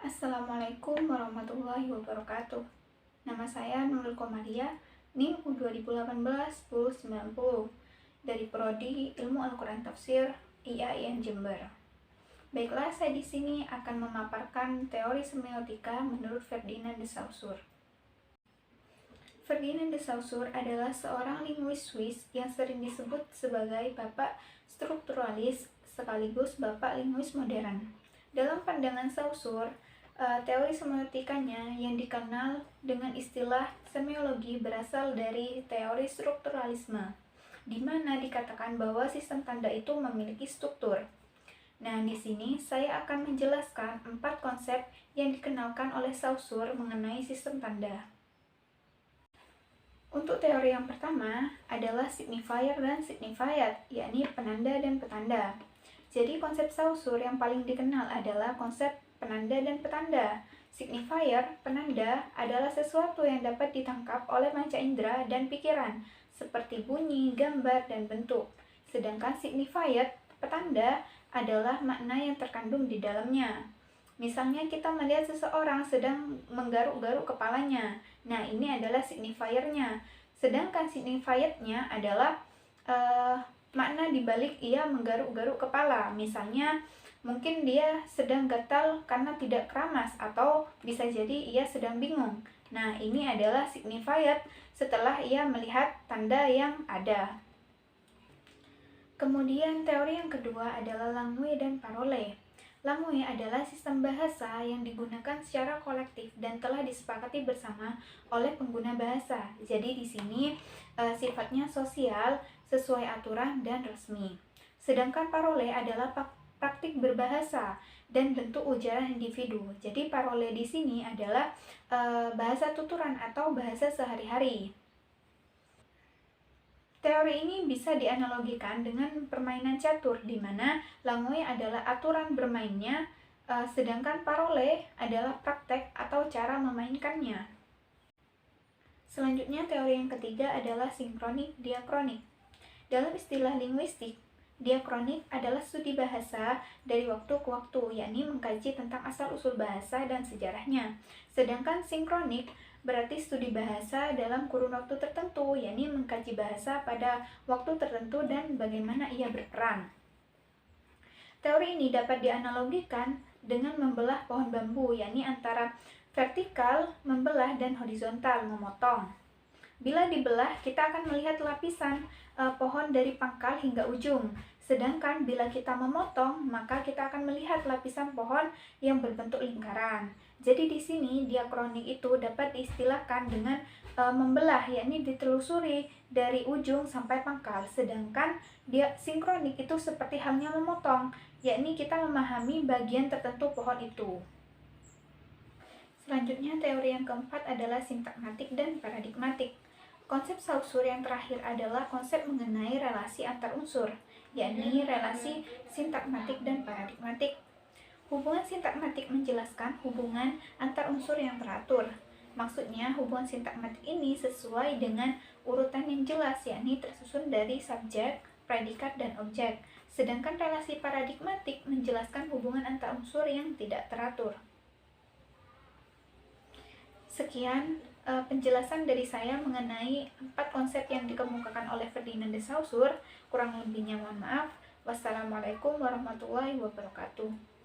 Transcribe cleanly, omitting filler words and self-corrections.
Assalamualaikum warahmatullahi wabarakatuh. Nama saya Nurul Komaria, NIM U2018-1090 dari Prodi Ilmu Al-Quran Tafsir IAIN Jember. Baiklah, saya di sini akan memaparkan teori semiotika menurut Ferdinand de Saussure. Ferdinand de Saussure adalah seorang linguis Swiss yang sering disebut sebagai bapak strukturalis sekaligus bapak linguis modern. Dalam pandangan Saussure, teori semiotikanya yang dikenal dengan istilah semiologi berasal dari teori strukturalisme, di mana dikatakan bahwa sistem tanda itu memiliki struktur. Nah, di sini saya akan menjelaskan 4 konsep yang dikenalkan oleh Saussure mengenai sistem tanda. Untuk teori yang pertama adalah signifier dan signified, yakni penanda dan petanda. Jadi konsep Saussure yang paling dikenal adalah konsep penanda dan petanda. Signifier, penanda, adalah sesuatu yang dapat ditangkap oleh panca indera dan pikiran, seperti bunyi, gambar, dan bentuk. Sedangkan signified, petanda, adalah makna yang terkandung di dalamnya. Misalnya kita melihat seseorang sedang menggaruk-garuk kepalanya. Nah, ini adalah signifiernya. Sedangkan signifiednya adalah makna dibalik ia menggaruk-garuk kepala. Misalnya, mungkin dia sedang gatal karena tidak keramas, atau bisa jadi ia sedang bingung. Nah, ini adalah signified setelah ia melihat tanda yang ada. Kemudian teori yang kedua adalah langue dan parole. Langue adalah sistem bahasa yang digunakan secara kolektif dan telah disepakati bersama oleh pengguna bahasa. Jadi di sini sifatnya sosial, sesuai aturan dan resmi. Sedangkan parole adalah praktik berbahasa dan bentuk ujaran individu. Jadi parole di sini adalah bahasa tuturan atau bahasa sehari-hari. Teori ini bisa dianalogikan dengan permainan catur, di mana langue adalah aturan bermainnya, sedangkan parole adalah praktek atau cara memainkannya. Selanjutnya, teori yang ketiga adalah sinkronik diakronik. Dalam istilah linguistik, diakronik adalah studi bahasa dari waktu ke waktu, yakni mengkaji tentang asal-usul bahasa dan sejarahnya. Sedangkan sinkronik berarti studi bahasa dalam kurun waktu tertentu, yakni mengkaji bahasa pada waktu tertentu dan bagaimana ia berperan. Teori ini dapat dianalogikan dengan membelah pohon bambu, yakni antara vertikal, membelah, dan horizontal, memotong. Bila dibelah, kita akan melihat lapisan pohon dari pangkal hingga ujung. Sedangkan bila kita memotong, maka kita akan melihat lapisan pohon yang berbentuk lingkaran. Jadi di sini diakronik itu dapat diistilahkan dengan membelah, yakni ditelusuri dari ujung sampai pangkal. Sedangkan sinkronik itu seperti halnya memotong, yakni kita memahami bagian tertentu pohon itu. Selanjutnya, teori yang keempat adalah sintagmatik dan paradigmatik. Konsep Saussure yang terakhir adalah konsep mengenai relasi antar unsur, yakni relasi sintagmatik dan paradigmatik. Hubungan sintagmatik menjelaskan hubungan antar unsur yang teratur. Maksudnya, hubungan sintagmatik ini sesuai dengan urutan yang jelas, yakni tersusun dari subjek, predikat, dan objek. Sedangkan relasi paradigmatik menjelaskan hubungan antar unsur yang tidak teratur. Sekian penjelasan dari saya mengenai 4 konsep yang dikemukakan oleh Ferdinand de Saussure. Kurang lebihnya mohon maaf. Wassalamualaikum warahmatullahi wabarakatuh.